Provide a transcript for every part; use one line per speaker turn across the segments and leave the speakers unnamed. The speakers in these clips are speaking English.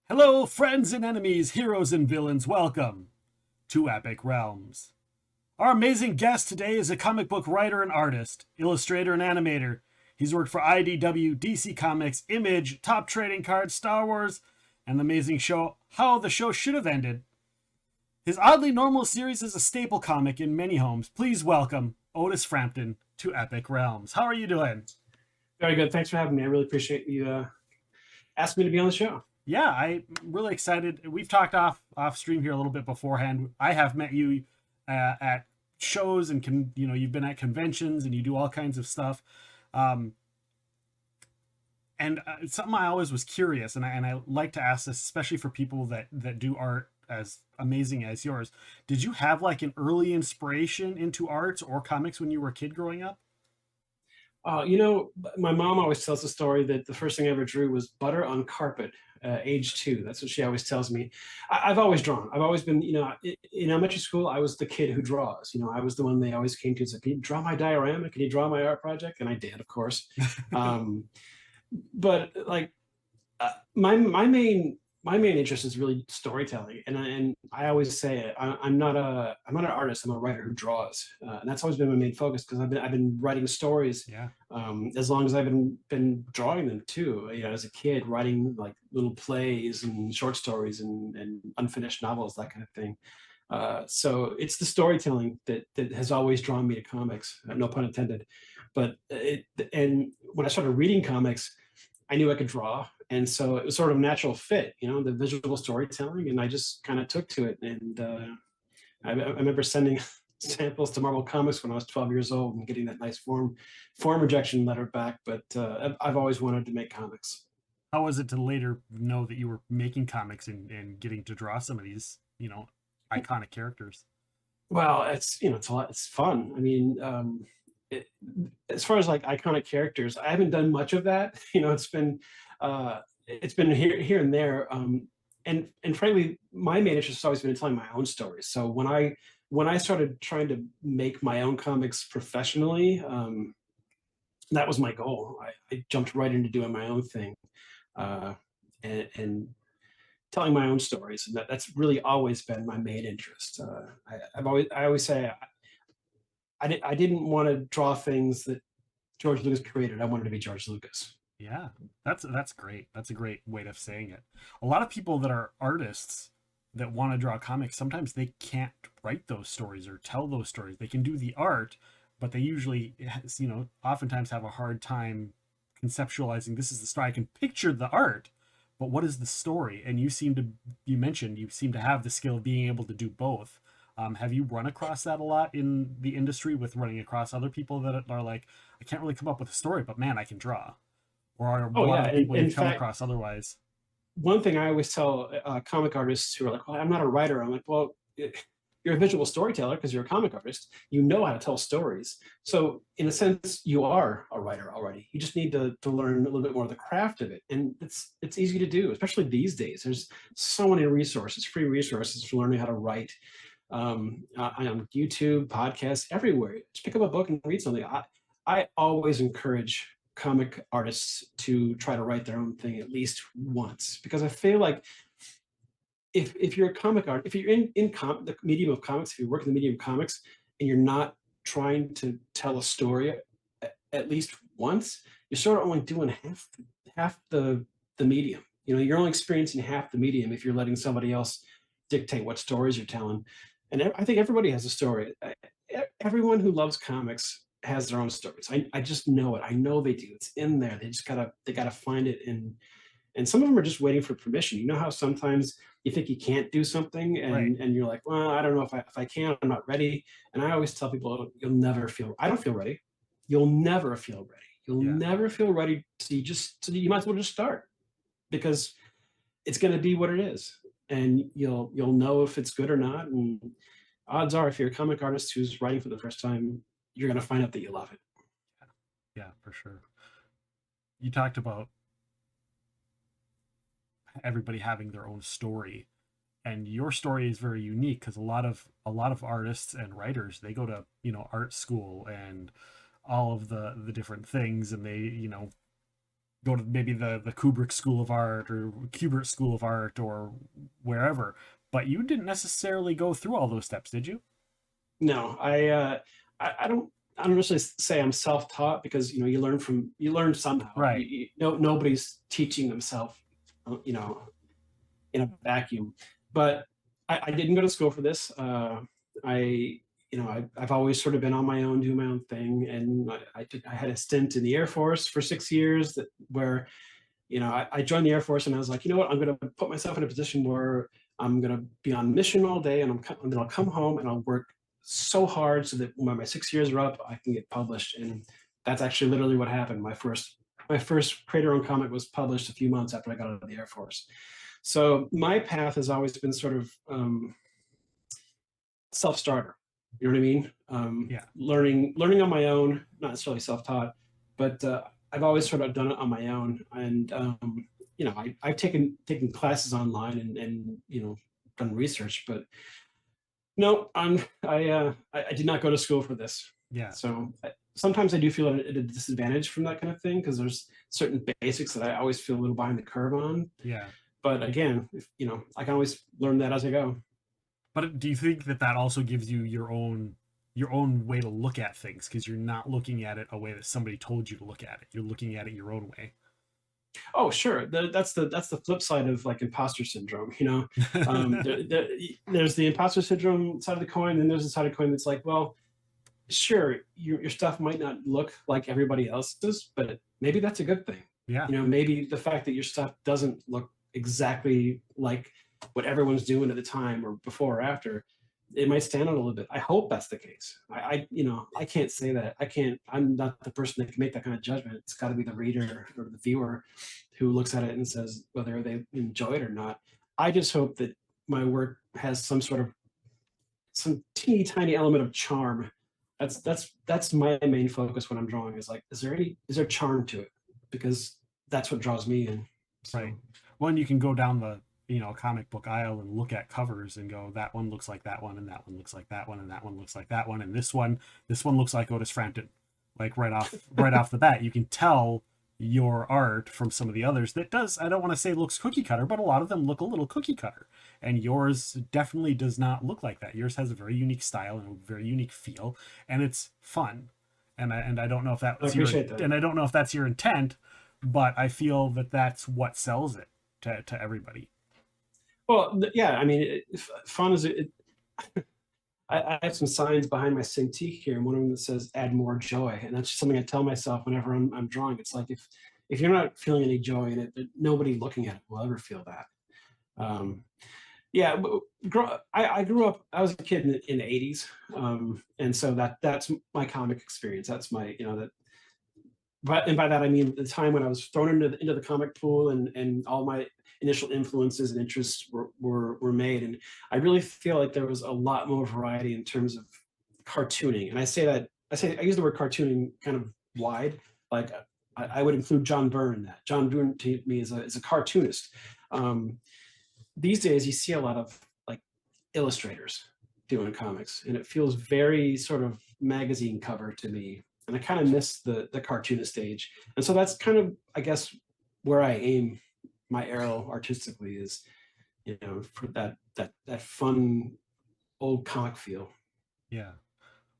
Hello, friends and enemies, heroes and villains. Welcome to Epic Realms. Our amazing guest today is a comic book writer and artist, illustrator and animator. He's worked for IDW, DC Comics, Image, Top Trading Cards, Star Wars, and the amazing show How the Show Should Have Ended. His Oddly Normal series is a staple comic in many homes. Please welcome Otis Frampton to Epic Realms. How are you doing?
Very good. Thanks for having me. I really appreciate you asking me to be on the show.
Yeah, I'm really excited. We've talked off stream here a little bit beforehand. I have met you at shows and you've been at conventions and you do all kinds of stuff. Um, and something I always was curious, and I like to ask this, especially for people that do art as amazing as yours. Did you have like an early inspiration into arts or comics when you were a kid growing up?
My mom always tells the story that the first thing I ever drew was butter on carpet, age 2. That's what she always tells me. I've always drawn. I've always been, in elementary school, I was the kid who draws. I was the one they always came to and said, "Can you draw my diorama? Can you draw my art project?" And I did, of course. Um, but like my main interest is really storytelling, and I always say I'm not an artist. I'm a writer who draws, and that's always been my main focus because I've been writing stories
Yeah.
as long as I've been drawing them too. As a kid, writing like little plays and short stories and unfinished novels, that kind of thing. So it's the storytelling that has always drawn me to comics. No pun intended. But and when I started reading comics, I knew I could draw, and so it was sort of a natural fit, the visual storytelling, and I just kind of took to it. And I remember sending samples to Marvel Comics when I was 12 years old and getting that nice form rejection letter back. But I've always wanted to make comics.
How was it to later know that you were making comics and getting to draw some of these, iconic characters?
Well, it's a lot. It's fun. I mean, it, as far as like iconic characters, I haven't done much of that. Uh, it's been here and there. And frankly, my main interest has always been in telling my own stories. So when I started trying to make my own comics professionally, that was my goal. I jumped right into doing my own thing, uh, and telling my own stories, and that's really always been my main interest. I always say I didn't want to draw things that George Lucas created. I wanted to be George Lucas.
Yeah, that's great. That's a great way of saying it. A lot of people that are artists that want to draw comics, sometimes they can't write those stories or tell those stories. They can do the art, but they usually, oftentimes have a hard time conceptualizing this is the story. I can picture the art, but what is the story? And you mentioned you seem to have the skill of being able to do both. Have you run across that a lot in the industry with running across other people that are like, I can't really come up with a story, but man, I can draw? Or are a
Oh
lot of
yeah,
the
in,
people
in
you've come
fact,
across otherwise?
one thing I always tell comic artists who are like, "Well, I'm not a writer." I'm like, "Well, you're a visual storyteller because you're a comic artist. You know how to tell stories. So in a sense, you are a writer already. You just need to learn a little bit more of the craft of it, and it's easy to do, especially these days. There's so many resources, free resources for learning how to write. On YouTube, podcasts, everywhere. Just pick up a book and read something. I always encourage comic artists to try to write their own thing at least once, because I feel like if you're a comic art, if you're the medium of comics, if you work in the medium of comics and you're not trying to tell a story at least once, you're sort of only doing half the medium. You're only experiencing half the medium if you're letting somebody else dictate what stories you're telling. And I think everybody has a story. Everyone who loves comics has their own stories. I just know it. I know they do. It's in there. They gotta find it, and some of them are just waiting for permission. You know how sometimes you think you can't do something,
Right.
and you're like, well, I don't know if I can. I'm not ready. And I always tell people, you'll never feel. I don't feel ready. You'll never feel ready. You'll
Yeah.
never feel ready. So you might as well just start, because it's going to be what it is, and you'll know if it's good or not. And odds are, if you're a comic artist who's writing for the first time, you're going to find out that you love it.
Yeah, for sure. You talked about everybody having their own story, and your story is very unique because a lot of artists and writers, they go to art school and all of the different things, and they go to maybe the Kubrick School of Art or Kubert School of Art or wherever. But you didn't necessarily go through all those steps, did you?
No, I don't necessarily say I'm self-taught, because you learn somehow.
Right.
No, nobody's teaching themselves, you know, in a vacuum. But I didn't go to school for this. I I've always sort of been on my own, doing my own thing, and I had a stint in the Air Force for 6 years, where I joined the Air Force, and I was like, you know what, I'm going to put myself in a position where I'm going to be on mission all day, and then I'll come home and I'll work so hard so that when my 6 years are up, I can get published. And that's actually literally what happened. My first creator-owned comic was published a few months after I got out of the Air Force. So my path has always been sort of self-starter. You know what I mean?
Yeah.
Learning on my own, not necessarily self-taught, but I've always sort of done it on my own. And I've taken classes online, and done research, but no, I did not go to school for this.
Yeah.
So sometimes I do feel at a disadvantage from that kind of thing, because there's certain basics that I always feel a little behind the curve on.
Yeah.
But again, I can always learn that as I go.
But do you think that that also gives you your own way to look at things, because you're not looking at it a way that somebody told you to look at it. You're looking at it your own way.
Oh, sure. That's the flip side of like imposter syndrome. There's the imposter syndrome side of the coin, and there's the side of the coin that's like, well, sure, your stuff might not look like everybody else's, but maybe that's a good thing.
Yeah.
Maybe the fact that your stuff doesn't look exactly like what everyone's doing at the time or before or after, it might stand out a little bit. I hope that's the case. I can't say that. I'm not the person that can make that kind of judgment. It's got to be the reader or the viewer who looks at it and says whether they enjoy it or not. I just hope that my work has some teeny tiny element of charm. That's my main focus when I'm drawing, is like, is there charm to it? Because that's what draws me in. So
Right. Well, and you can go down the comic book aisle and look at covers and go, that one looks like that one, and that one looks like that one, and that one looks like that one, and this one looks like Otis Frampton. Like right off the bat, you can tell your art from some of the others that does, I don't want to say looks cookie cutter, but a lot of them look a little cookie cutter. And yours definitely does not look like that. Yours has a very unique style and a very unique feel, and it's fun. And I don't know if
I appreciate that.
and I don't know if that's your intent, but I feel that that's what sells it to everybody.
Well, yeah, I mean, fun is it. I have some signs behind my Cintiq here, and one of them that says "Add more joy," and that's just something I tell myself whenever I'm drawing. It's like, if you're not feeling any joy in it, nobody looking at it will ever feel that. Um, yeah, I grew up. I was a kid in the '80s, and so that's my comic experience. That's my that. And by that I mean the time when I was thrown into the comic pool, and all my initial influences and interests were made. And I really feel like there was a lot more variety in terms of cartooning. And I use the word cartooning kind of wide. Like, I would include John Byrne in that. John Byrne to me is a cartoonist. These days you see a lot of like illustrators doing comics, and it feels very sort of magazine cover to me. And I kind of miss the cartoonist stage. And so that's kind of, I guess, where I aim my arrow artistically, is for that fun old comic feel.
Yeah.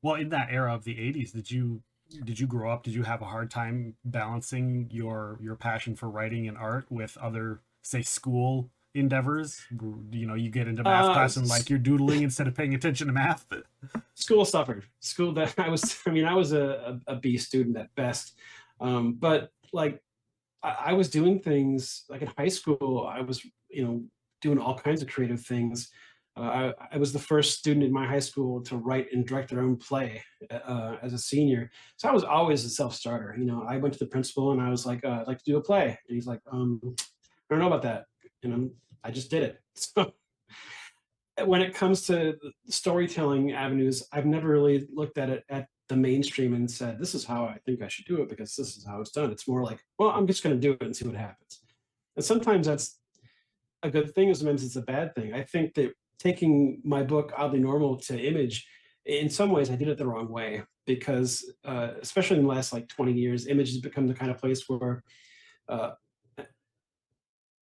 Well, in that era of the 80s, did you grow up, did you have a hard time balancing your passion for writing and art with other, say, school endeavors? You get into math class and like you're doodling instead of paying attention to math.
School suffered. School that I was I mean, I was a B student at best. But like, I was doing things like in high school. I was doing all kinds of creative things. I was the first student in my high school to write and direct their own play as a senior. So I was always a self-starter. I went to the principal and I was like, I'd like to do a play. And he's like, I don't know about that. And I just did it. So when it comes to storytelling avenues, I've never really looked at it at the mainstream and said, this is how I think I should do it because this is how it's done. It's more like, well, I'm just going to do it and see what happens. And sometimes that's a good thing, sometimes it's a bad thing. I think that taking my book Oddly Normal to Image, in some ways I did it the wrong way, because especially in the last like 20 years, Image has become the kind of place where uh,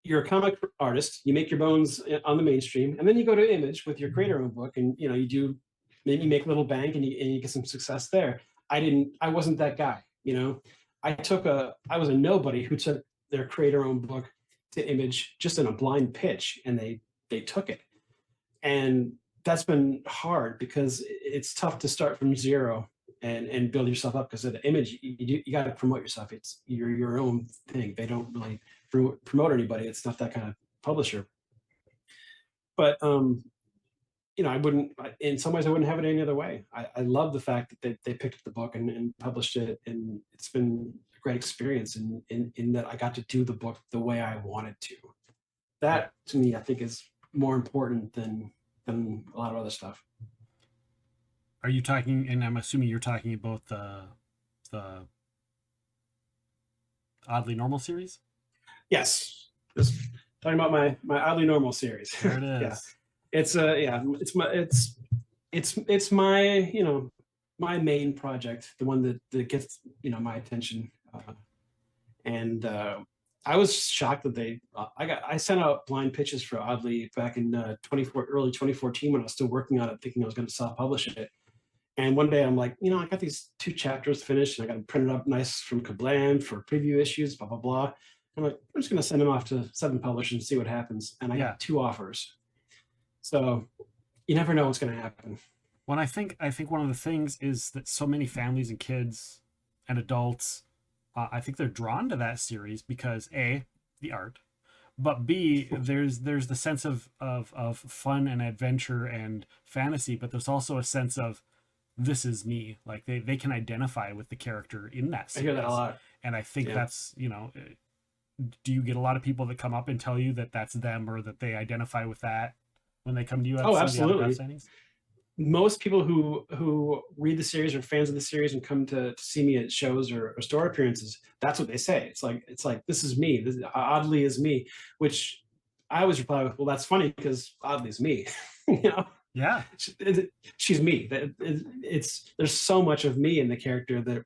you're a comic artist, you make your bones on the mainstream, and then you go to Image with your creator-owned book, and you do maybe make a little bank, and you get some success there. I wasn't that guy. I was a nobody who took their creator-owned book to Image just in a blind pitch, and they took it. And that's been hard because it's tough to start from zero and build yourself up, because at the Image, you got to promote yourself. It's your own thing. They don't really promote anybody. It's not that kind of publisher. But I wouldn't. In some ways, I wouldn't have it any other way. I love the fact that they picked up the book and published it, and it's been a great experience in that I got to do the book the way I wanted to. That to me, I think, is more important than a lot of other stuff.
Are you talking? And I'm assuming you're talking about the Oddly Normal series.
Yes, just talking about my Oddly Normal series.
There it is.
Yeah. It's my my main project, the one that gets my attention, and I was shocked that I sent out blind pitches for Oddly back in early 2014 when I was still working on it, thinking I was going to self-publish it. And one day I'm like, I got these 2 chapters finished, and I got them printed up nice from Kablam for preview issues, blah blah blah. I'm like, I'm just going to send them off to 7 Publishers and see what happens. And I got 2 offers. So you never know what's going to happen.
Well, I think one of the things is that so many families and kids and adults, I think they're drawn to that series because A, the art, but B, there's the sense of fun and adventure and fantasy, but there's also a sense of, this is me. Like they can identify with the character in that series.
I hear that a lot.
And I think that's, do you get a lot of people that come up and tell you that that's them, or that they identify with that when they come to you?
Oh, absolutely. Most people who read the series, or fans of the series, and come to see me at shows or store appearances, that's what they say. It's like this is me. Oddly is me, which I always reply with, well, that's funny because Oddly is me.
Yeah,
she's me. There's so much of me in the character that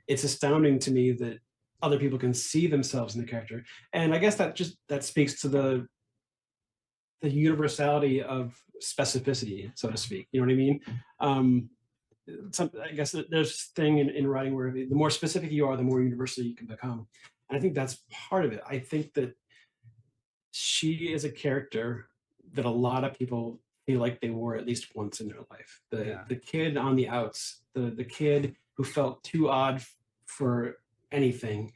it's astounding to me that other people can see themselves in the character. And I guess that speaks to the universality of specificity, so to speak. You know what I mean? I guess there's this thing in writing where the more specific you are, the more universal you can become. And I think that's part of it. I think that she is a character that a lot of people feel like they were at least once in their life. The kid on the outs, the kid who felt too odd for anything,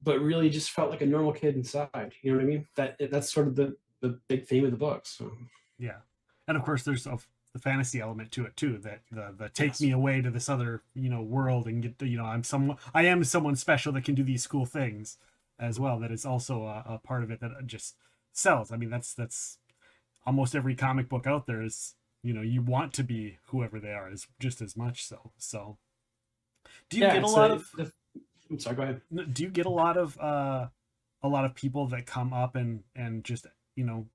but really just felt like a normal kid inside. You know what I mean? That's sort of the big theme of the book. So
yeah, and of course there's the fantasy element to it too. That the take me away to this other world and get I am someone special that can do these cool things as well. That is also a part of it that just sells. I mean, that's almost every comic book out there is, you want to be whoever they are, is just as much so. Do you get a lot of?
I'm sorry. Go ahead.
Do you get a lot of people that come up and just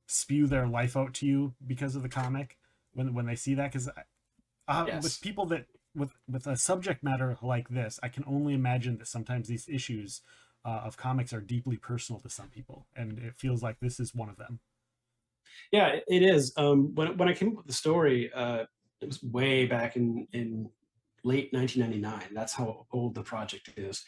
spew their life out to you because of the comic when they see that? Because with people that with a subject matter like this, I can only imagine that sometimes these issues of comics are deeply personal to some people, and it feels like this is one of them.
Yeah, it is. When I came up with the story, it was way back in late 1999. That's how old the project is.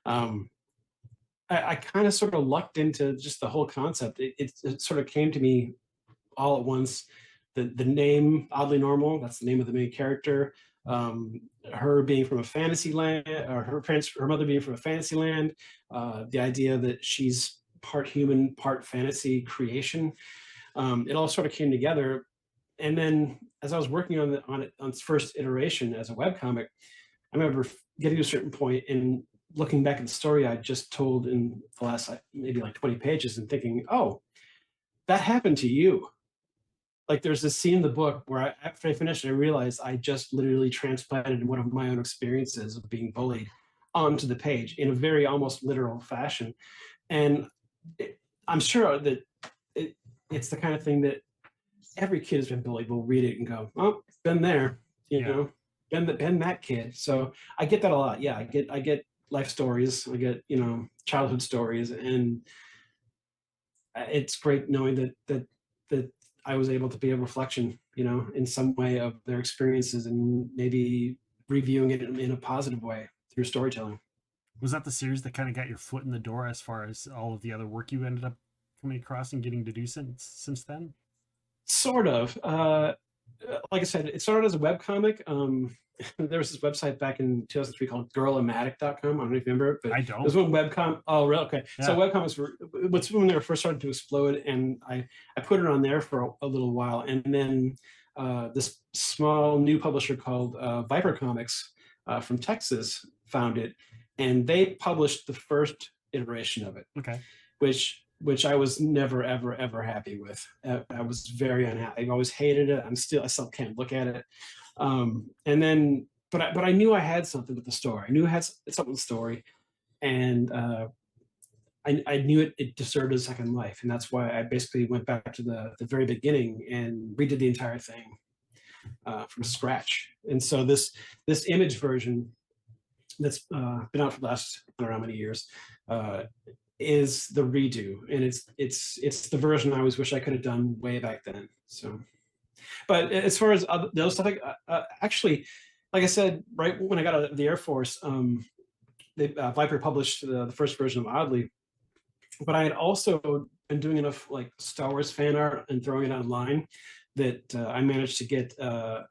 I kind of sort of lucked into just the whole concept. It sort of came to me all at once. The name Oddly Normal, that's the name of the main character. Her being from a fantasy land, or her mother being from a fantasy land. The idea that she's part human, part fantasy creation. It all sort of came together. And then as I was working on its first iteration as a webcomic, I remember getting to a certain point and looking back at the story I just told in the last maybe like 20 pages and thinking, oh, that happened to you. Like there's this scene in the book where after I finished, I realized I just literally transplanted one of my own experiences of being bullied onto the page in a very almost literal fashion. And I'm sure that it's the kind of thing that every kid has been bullied will read it and go, oh, been there, you know, been that kid. So I get that a lot. Yeah, I get life stories. I get, childhood stories, and it's great knowing that I was able to be a reflection, in some way of their experiences, and maybe reviewing it in a positive way through storytelling.
Was that the series that kind of got your foot in the door as far as all of the other work you ended up coming across and getting to do since then?
Sort of. Like I said, it started as a webcomic. There was this website back in 2003 called girlamatic.com. I don't know if you remember it, but
I
it
don't.
was when webcom. Oh, really? Okay. So
Yeah.
webcomics were what's when they were first starting to explode, and I put it on there for a little while, and then this small new publisher called Viper Comics from Texas found it, and they published the first iteration of it,
Okay.
which I was never ever happy with. I was very unhappy. I've always hated it. I still can't look at it. And then, but I knew I had something with the story. I knew I had something with the story, and I knew it deserved a second life, and that's why I basically went back to the very beginning and redid the entire thing from scratch. And so this image version that's been out for the last I don't know how many years. Is the redo, and it's the version I always wish I could have done way back then. So, but as far as the other stuff, actually, like I said, right when I got out of the Air Force, Viper published the first version of Oddly, but I had also been doing enough like Star Wars fan art and throwing it online that I managed to get a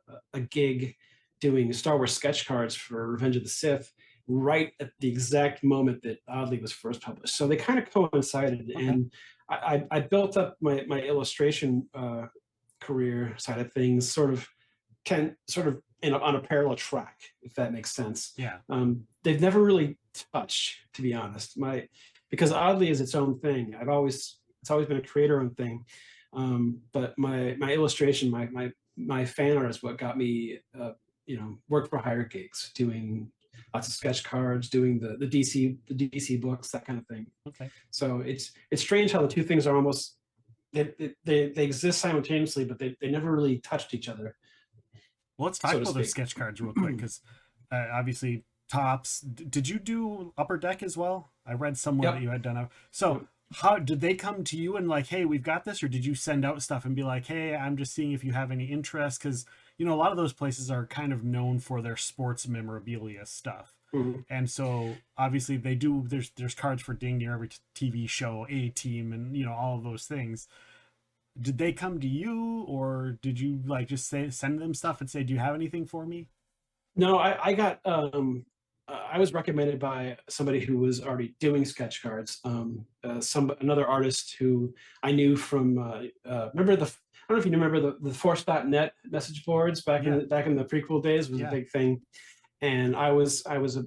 gig doing Star Wars sketch cards for Revenge of the Sith right at the exact moment that Oddly was first published. So they kind of coincided,
Okay.
and I built up my illustration career side of things sort of on a parallel track, if that makes sense.
Yeah.
They've never really touched, to be honest. Because Oddly is its own thing. It's always been a creator-owned thing. But my illustration, my fan art is what got me, work for hire gigs, doing lots of sketch cards, doing the DC books, that kind of thing.
Okay.
So it's strange how the two things are almost they exist simultaneously, but they never really touched each other.
Well, let's talk about those sketch cards real quick, because obviously Tops. Did you do Upper Deck as well? I read somewhere that you had done. So how did they come to you and like, hey, we've got this, or did you send out stuff and be like, hey, I'm just seeing if you have any interest? Because a lot of those places are kind of known for their sports memorabilia stuff.
Mm-hmm.
And so obviously they do, there's cards for dang near every TV show, A Team, and all of those things. Did they come to you, or did you like just send them stuff and say, do you have anything for me?
No, I got I was recommended by somebody who was already doing sketch cards. Another artist who I knew from remember I don't know if you remember the Force.net message boards back in the prequel days was a big thing, and I was a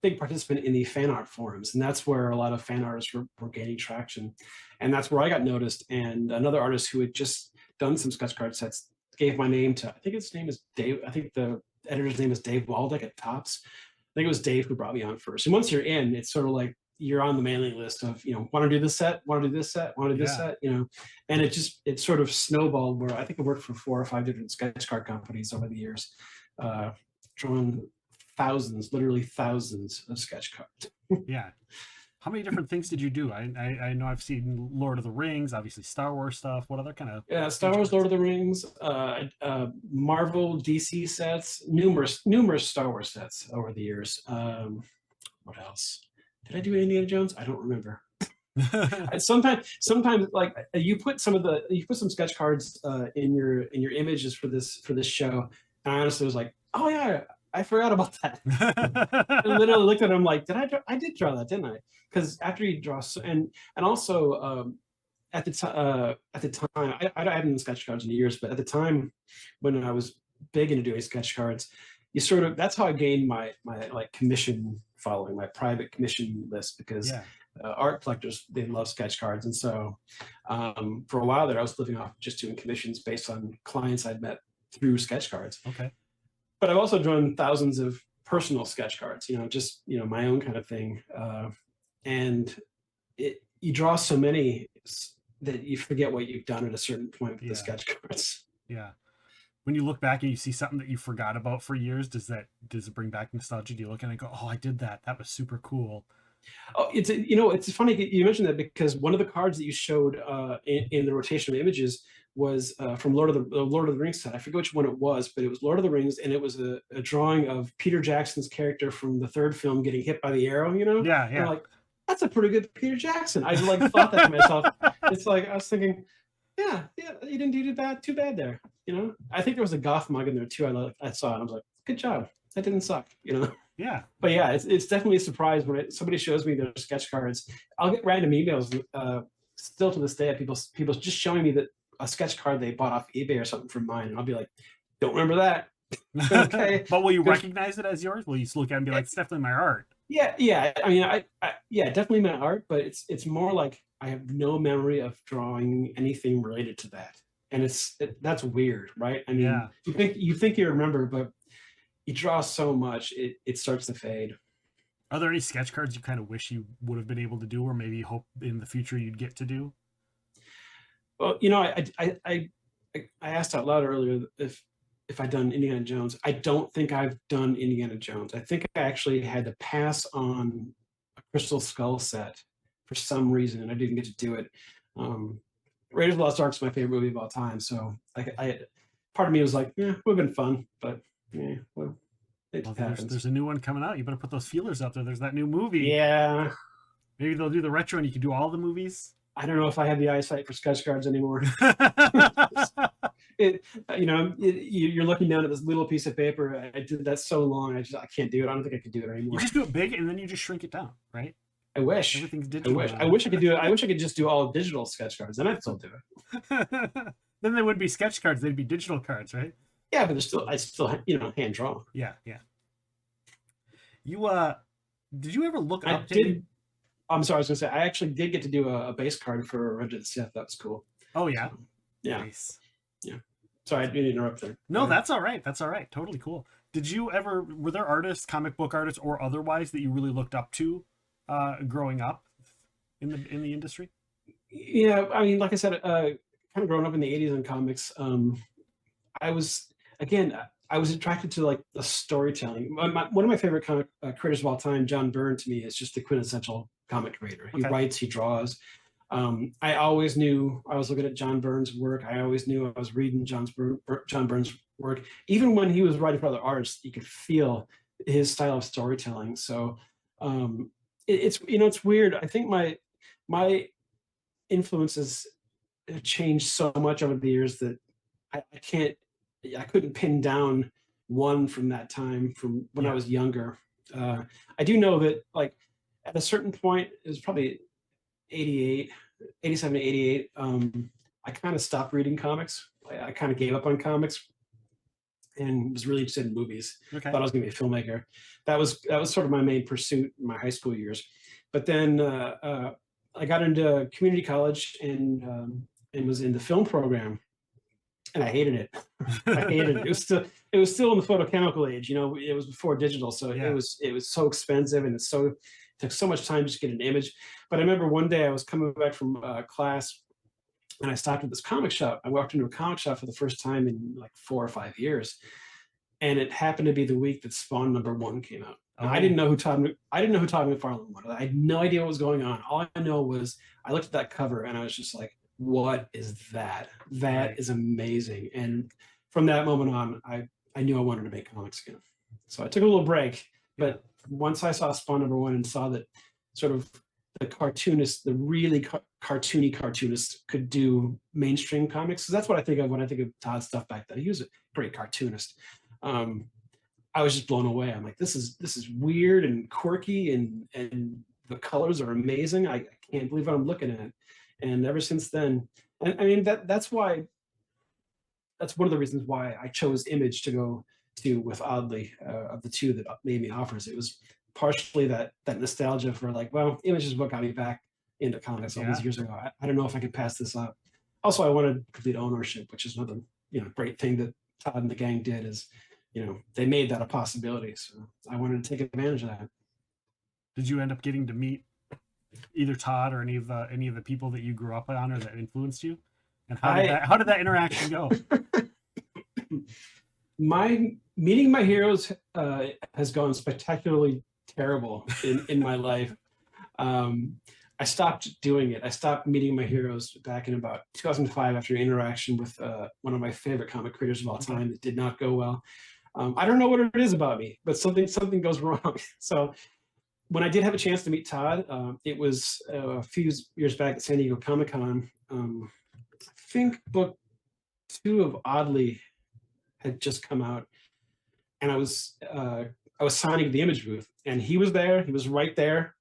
big participant in the fan art forums, and that's where a lot of fan artists were gaining traction, and that's where I got noticed. And another artist who had just done some sketch card sets gave my name to, I think his name is Dave. I think the editor's name is Dave Waldeck at Tops. I think it was Dave who brought me on first. And once you're in, it's sort of like you're on the mailing list of, want to do this set, want to do this set, want to do this set, and it sort of snowballed where I think I worked for 4 or 5 different sketch card companies over the years, drawn literally thousands of sketch cards.
Yeah. How many different things did you do? I know I've seen Lord of the Rings, obviously Star Wars stuff. What other kind of?
Yeah, Star Wars, Lord of the Rings, Marvel, DC sets, numerous Star Wars sets over the years. What else? Did I do Indiana Jones? I don't remember. Sometimes like you put some sketch cards in your images for this show, and I honestly was like, oh yeah, I forgot about that. I literally looked at him like, I did draw that, didn't I? Because after you draw, and also at the time, I haven't done sketch cards in years, but at the time when I was big into doing sketch cards, that's how I gained my like commission following, my private commission list, because art collectors, they love sketch cards. And so for a while there, I was living off just doing commissions based on clients I'd met through sketch cards.
Okay.
But I've also drawn thousands of personal sketch cards, just my own kind of thing. And you draw so many that you forget what you've done at a certain point with the sketch cards.
Yeah. When you look back and you see something that you forgot about for years, does it bring back nostalgia? Do you look at it and go, "Oh, I did that. That was super cool."
Oh, it's funny you mentioned that because one of the cards that you showed in the rotation of images was from Lord of the Rings set. I forget which one it was, but it was Lord of the Rings, and it was a drawing of Peter Jackson's character from the third film getting hit by the arrow.
Yeah,
And I'm
yeah.
like, that's a pretty good Peter Jackson. I like thought that to myself. It's like I was thinking, yeah, you did that too bad there. I think there was a goth mug in there too. I saw it. I was like, good job. That didn't suck.
Yeah.
But yeah, it's definitely a surprise when somebody shows me their sketch cards. I'll get random emails still to this day. People just showing me that a sketch card they bought off eBay or something from mine, and I'll be like, don't remember that. Okay,
But will you recognize it as yours? Will you look at it and be like, "It's definitely my art"?
yeah. I mean, yeah, definitely my art, but it's more like I have no memory of drawing anything related to that, and that's weird, right? I mean,
Yeah.
you think you remember, but you draw so much, it starts to fade.
Are there any sketch cards you kind of wish you would have been able to do, or maybe hope in the future you'd get to do?
Well, I asked out loud earlier if I'd done Indiana Jones. I don't think I've done Indiana Jones. I think I actually had to pass on a Crystal Skull set for some reason, and I didn't get to do it. Raiders of the Lost Ark is my favorite movie of all time, so part of me was like, yeah, it would have been fun, but yeah, well, it
Well,
happens.
there's a new one coming out. You better put those feelers out there. There's that new movie.
Yeah.
Maybe they'll do the retro and you can do all the movies.
I don't know if I have the eyesight for sketch cards anymore. You're looking down at this little piece of paper. I did that so long. I can't do it. I don't think I could do it anymore.
You just do it big and then you just shrink it down, right?
I wish.
Everything's digital.
I wish I could do it. I wish I could just do all digital sketch cards, and I'd still do it.
Then they wouldn't be sketch cards; they'd be digital cards, right?
Yeah, but I still hand draw.
Yeah, yeah. You did you ever look up?
I'm sorry, I was gonna say I actually did get to do a base card for Revenge of the Sith. That was cool.
Oh yeah,
so, yeah,
nice.
Yeah. Sorry, I didn't interrupt there.
No, that's all right. That's all right. Totally cool. Were there artists, comic book artists, or otherwise that you really looked up to, growing up in the industry?
Yeah, I mean, like I said, kind of growing up in the '80s in comics, I was attracted to like the storytelling. One of my favorite comic creators of all time, John Byrne, to me is just the quintessential comic creator. He writes, he draws. I always knew I was looking at John Byrne's work. I always knew I was reading John Byrne's work. Even when he was writing for other artists, you could feel his style of storytelling. So it's weird. I think my influences have changed so much over the years that I couldn't pin down one from that time from when I was younger. I do know that like at a certain point, it was probably 87 to 88, I kind of stopped reading comics. I kind of gave up on comics and was really interested in movies. Thought I was going to be a filmmaker. That was sort of my main pursuit in my high school years. But then I got into community college and was in the film program, and I hated it. I hated it. It was still in the photochemical age. It was before digital, so it was so expensive, and it took so much time just to get an image. But I remember one day I was coming back from class, and I stopped at this comic shop. I walked into a comic shop for the first time in like 4 or 5 years, and it happened to be the week that Spawn #1 came out. Oh. I didn't know who Todd McFarlane was. I had no idea what was going on. All I know was I looked at that cover and I was just like, what is that? That is amazing. And from that moment on, I knew I wanted to make comics again. So I took a little break, but once I saw Spawn #1 and saw that sort of the cartoonists, the really cartoony cartoonists could do mainstream comics. So that's what I think of when I think of Todd's stuff back then. He was a great cartoonist. I was just blown away. I'm like, this is weird and quirky, and the colors are amazing. I can't believe what I'm looking at. And ever since then, and I mean that's one of the reasons why I chose Image to go to with Oddly, of the two that made me offers. It was partially that nostalgia for like, well, Image is what got me back into comics all these years ago. I don't know if I could pass this up. Also, I wanted complete ownership, which is another great thing that Todd and the gang did, is they made that a possibility. So I wanted to take advantage of that.
Did you end up getting to meet either Todd or any of the people that you grew up on or that influenced you? And how did that interaction go?
My meeting my heroes has gone spectacularly terrible in my life. Um, I stopped doing it. I stopped meeting my heroes back in about 2005 after an interaction with one of my favorite comic creators of all time that did not go well. I don't know what it is about me, but something goes wrong. So when I did have a chance to meet Todd, it was a few years back at San Diego Comic Con. I think book 2 of Oddly had just come out, and I was signing the image booth, and he was there. He was right there.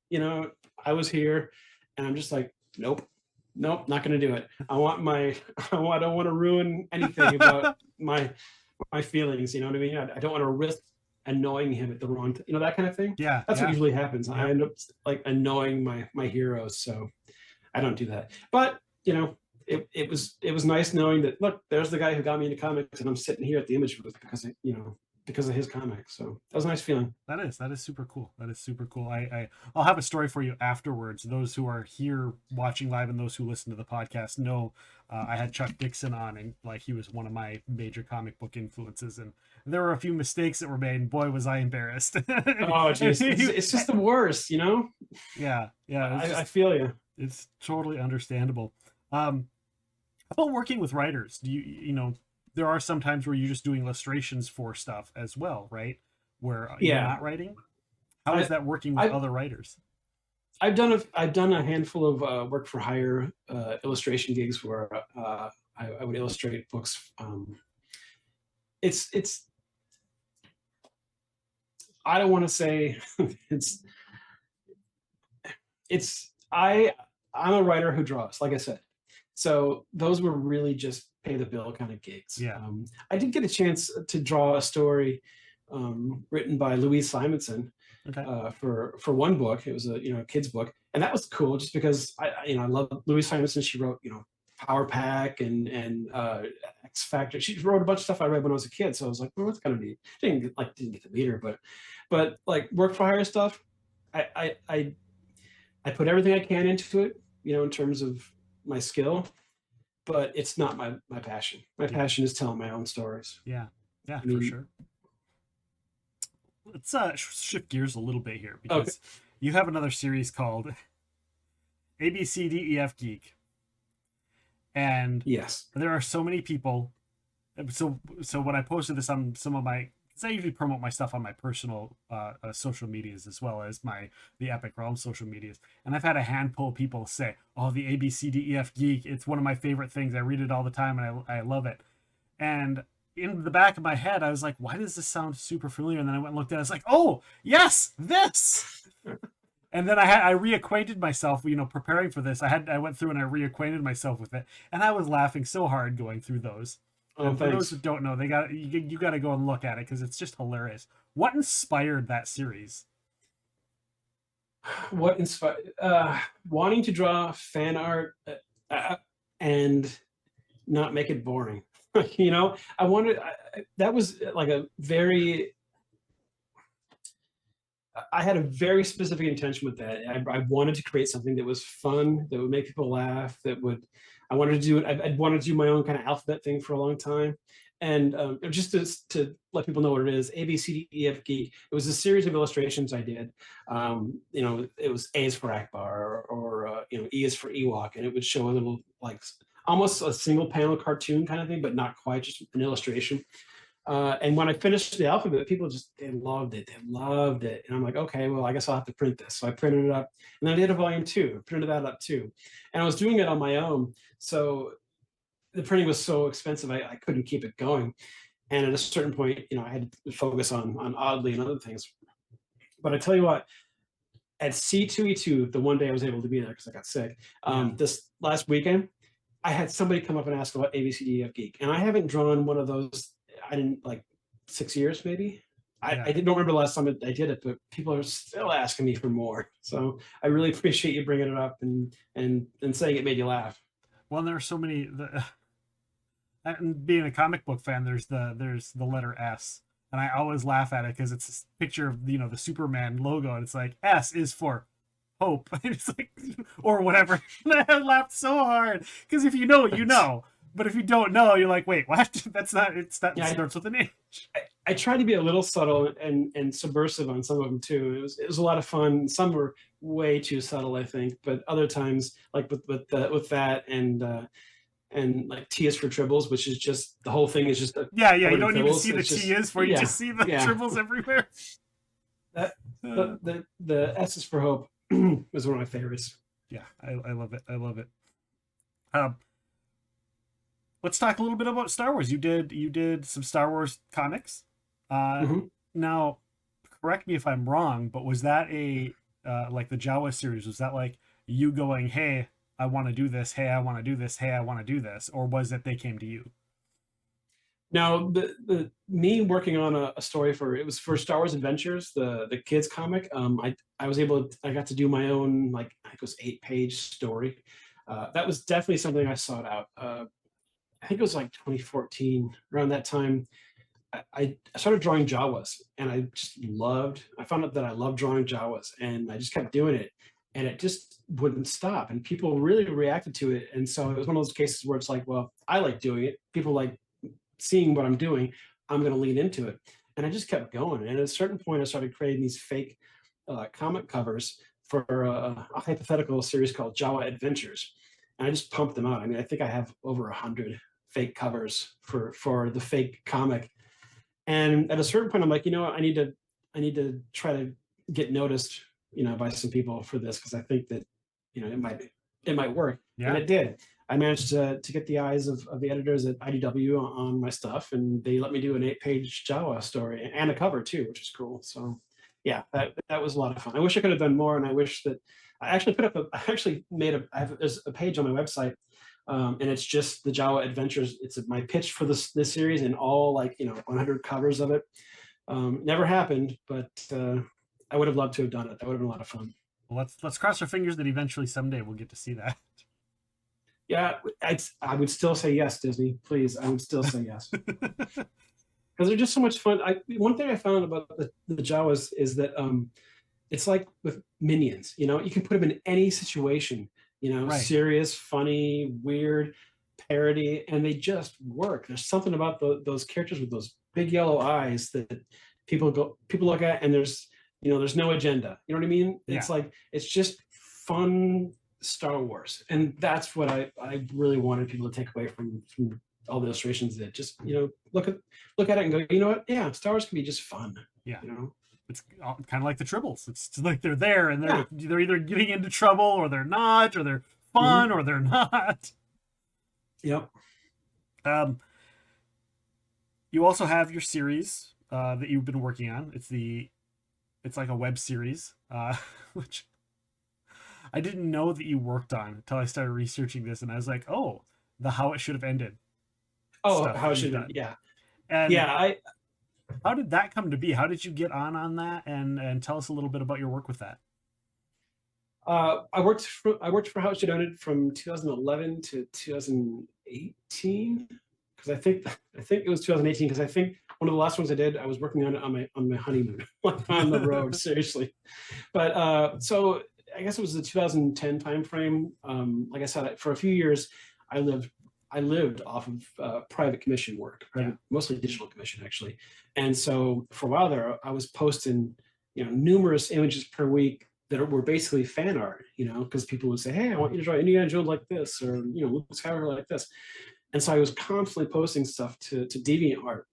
I was here, and I'm just like, nope, nope, not going to do it. I want my, I don't want to ruin anything about my feelings. You know what I mean? I don't want to risk annoying him at the wrong, that kind of thing.
Yeah,
That's
yeah.
what usually happens.
Yep.
I end up like annoying my heroes, so I don't do that. But it was nice knowing that, look, there's the guy who got me into comics, and I'm sitting here at the image booth because of his comics. So that was a nice feeling.
That is super cool. That is super cool. I'll have a story for you afterwards. Those who are here watching live and those who listen to the podcast know I had Chuck Dixon on, and like he was one of my major comic book influences, and there were a few mistakes that were made, and boy was I embarrassed.
Oh geez, it's just the worst,
Yeah,
I feel you.
it's totally understandable. How about working with writers? Do there are some times where you're just doing illustrations for stuff as well, right? Where you're
Yeah.
not writing. How is that working with other writers?
I've done a handful of work for hire illustration gigs where I would illustrate books. It's I don't want to say I'm a writer who draws, like I said. So those were really just pay the bill kind of gigs.
Yeah.
I did get a chance to draw a story written by Louise Simonson.
Okay.
For one book. It was a kid's book, and that was cool just because I love Louise Simonson. She wrote Power Pack and X Factor. She wrote a bunch of stuff I read when I was a kid, so I was like, well, that's kind of neat. Didn't get to meet her, but like work for hire stuff, I put everything I can into it, in terms of my skill, but it's not my passion. My passion is telling my own stories.
Yeah, for sure. Let's shift gears a little bit here because you have another series called ABCDEF Geek, and
yes,
there are so many people. So when I posted this on some of my, because I usually promote my stuff on my personal social medias as well as the Epic Realm social medias, and I've had a handful of people say, "Oh, the ABCDEF Geek, it's one of my favorite things. I read it all the time, and I love it." And in the back of my head, I was like, why does this sound super familiar? And then I went and looked at it. I was like, oh, yes, this. And then I reacquainted myself, preparing for this. I went through and I reacquainted myself with it. And I was laughing so hard going through those. And for those who don't know, you got to go and look at it because it's just hilarious. What inspired that series?
What inspired? Wanting to draw fan art and not make it boring. I wanted, that was like I had a very specific intention with that. I wanted to create something that was fun, that would make people laugh, I wanted to do it. I wanted to do my own kind of alphabet thing for a long time. And just to let people know what it is, ABCDEF Geek, it was a series of illustrations I did. It was A is for Akbar, or E is for Ewok, and it would show a little, like, almost a single panel cartoon kind of thing, but not quite, just an illustration. And when I finished the alphabet, people they loved it. And I'm like, okay, well, I guess I'll have to print this. So I printed it up, and then I did a volume 2, printed that up too. And I was doing it on my own. So the printing was so expensive, I couldn't keep it going. And at a certain point, I had to focus on Oddly and other things. But I tell you what, at C2E2, the one day I was able to be there because I got sick, this last weekend, I had somebody come up and ask about ABCDEF Geek, and I haven't drawn one of those. I didn't, like, 6 years maybe. I don't remember the last time I did it, but people are still asking me for more. So I really appreciate you bringing it up and saying it made you laugh.
Well, there are so many. And being a comic book fan, there's the letter S, and I always laugh at it because it's a picture of the Superman logo, and it's like S is for hope. It's like, or whatever. And I laughed so hard because if you know, you know. But if you don't know, you're like, wait, what? That's not. It's not. It
Yeah,
starts with an H.
I tried to be a little subtle and subversive on some of them too. It was a lot of fun. Some were way too subtle, I think, but other times, like with that and like T is for tribbles, which is just the whole thing is just
Yeah, yeah. You
covered in
don't even
tribbles.
see the
It's
T
just
is for. You
yeah,
just see the
yeah.
tribbles everywhere.
That
Uh,
the S is for hope was one of my favorites.
yeah, I love it. I love it. Um, let's talk a little bit about Star Wars. You did some Star Wars comics. Uh,
Mhm.
now, correct me if I'm wrong, but was that a like the Jawa series? Was that like you going, "Hey, I want to do this. Hey, I want to do this. Hey, I want to do this," or was it they came to you?
Now, the me working on a story for it was for Star Wars Adventures, the kids comic. I was able to, I got to do my own like I think it was 8-page story. That was definitely something I sought out. I think it was like 2014 around that time. I started drawing Jawas and I just loved. I found out that I loved drawing Jawas and I just kept doing it, and it just wouldn't stop. And people really reacted to it, and so it was one of those cases where it's like, well, I like doing it. People like seeing what I'm doing, I'm going to lean into it. And I just kept going. And at a certain point, I started creating these fake comic covers for a hypothetical series called Jawa Adventures. And I just pumped them out. I mean, I think I have over 100 fake covers for the fake comic. And at a certain point, I'm like, you know what? I need to try to get noticed, by some people for this because I think that, it might work, and
Yeah,
it did. I managed to get the eyes of the editors at IDW on my stuff, and they let me do an 8-page Jawa story and a cover too, which is cool. So, yeah, that was a lot of fun. I wish I could have done more, and I wish that I actually put up a. I actually made a. There's a page on my website, and it's just the Jawa Adventures. It's my pitch for this series and all 100 covers of it. Never happened, but I would have loved to have done it. That would have been a lot of fun.
well, let's cross our fingers that eventually someday we'll get to see that.
Yeah, I would still say yes, Disney. Please, I would still say yes because they're just so much fun. One thing I found about the Jawas is that it's like with minions. You can put them in any situation.
Right.
Serious, funny, weird, parody, and they just work. There's something about those characters with those big yellow eyes that people look at, and there's no agenda. You know what I mean?
Yeah.
It's like it's just fun Star Wars, and that's what I really wanted people to take away from all the illustrations that just look at it and go, you know what? Yeah, Star Wars can be just fun.
Yeah.
You know?
It's kind of like the tribbles. It's just like they're there and
Yeah.
they're either getting into trouble or they're not, or they're
Hmm.
fun or they're not.
Yep.
Um, you also have your series that you've been working on. It's like a web series, which I didn't know that you worked on until I started researching this, and I was like, oh, the How It Should Have Ended
Oh,
stuff
how
that
it
you've
should have
done.
been. Yeah.
And
Yeah. I
how did that come to be? How did you get on that? And tell us a little bit about your work with that.
I worked for How It Should Have Ended from 2011 to 2018 because I think it was 2018 because I think one of the last ones I did I was working on it on my honeymoon on the road, seriously. But so I guess it was the 2010 timeframe. Like I said, for a few years I lived off of private commission work,
Yeah.
mostly digital commission actually. And so for a while there, I was posting, numerous images per week that were basically fan art, because people would say, "Hey, I want you to draw Indiana Jones like this," or Luke Skywalker like this. And so I was constantly posting stuff to DeviantArt.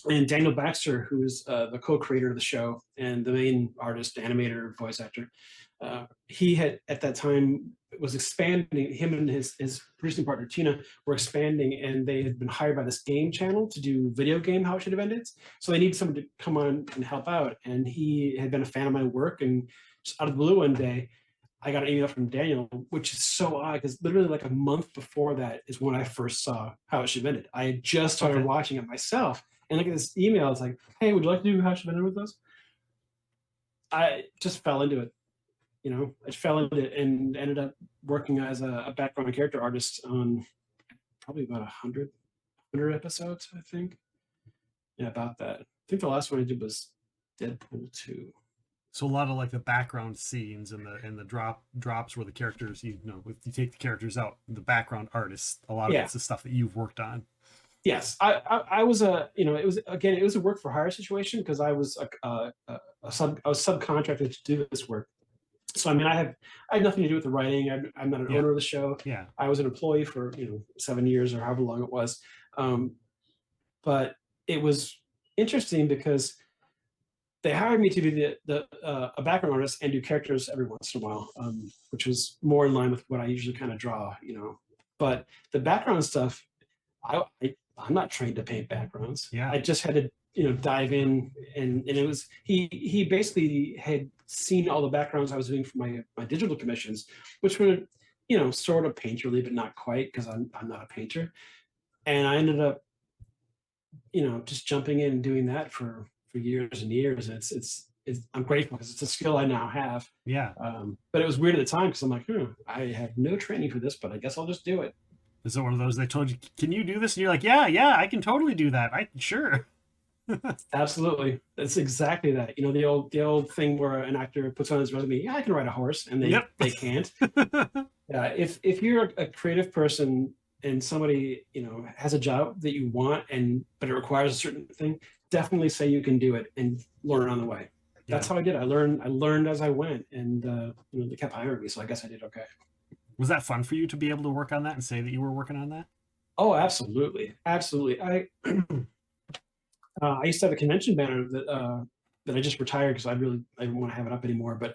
And Daniel Baxter, who is the co-creator of the show and the main artist, animator, voice actor, he had at that time was expanding. Him and his producing partner Tina were expanding, and they had been hired by this game channel to do video game How It Should Have Ended. So they needed someone to come on and help out. And he had been a fan of my work, and just out of the blue one day, I got an email from Daniel, which is so odd because literally like a month before that is when I first saw How It Should Have Ended. I had just started
Okay.
watching it myself, and look at this email. It's like, "Hey, would you like to do How It Should Have Ended with us?" I just fell into it. I just fell into it and ended up working as a background character artist on probably about 100 episodes, I think. Yeah, about that. I think the last one I did was Deadpool 2.
So a lot of like the background scenes and the drops where the characters, if you take the characters out, the background artists, a lot of
Yeah.
it's the stuff that you've worked on.
Yes, I was a, it was, again, it was a work for hire situation because I was subcontracted to do this work. So I mean, I had nothing to do with the writing. I'm not an
Yeah,
owner of the show.
yeah,
I was an employee for 7 years or however long it was. Um, but it was interesting because they hired me to be a background artist and do characters every once in a while, which was more in line with what I usually kind of draw. But the background stuff, I'm not trained to paint backgrounds.
yeah,
I just had to dive in, and it was he basically had seen all the backgrounds I was doing for my digital commissions, which were sort of painterly but not quite because I'm not a painter, and I ended up just jumping in and doing that for years and years. It's I'm grateful because it's a skill I now have.
yeah.
But it was weird at the time because I'm like, I have no training for this, but I guess I'll just do it.
Is it one of those they told you, can you do this? And you're like, yeah, yeah, I can totally do that. I sure.
Absolutely. That's exactly that. The old thing where an actor puts on his resume, yeah, I can ride a horse, and they
Yep.
they can't. Yeah, if you're a creative person and somebody, has a job that you want but it requires a certain thing, definitely say you can do it and learn on the way. That's
Yeah.
how I did. I learned as I went, and they kept hiring me, so I guess I did okay.
Was that fun for you to be able to work on that and say that you were working on that?
Oh, absolutely. Absolutely. I used to have a convention banner that I just retired because I didn't want to have it up anymore. But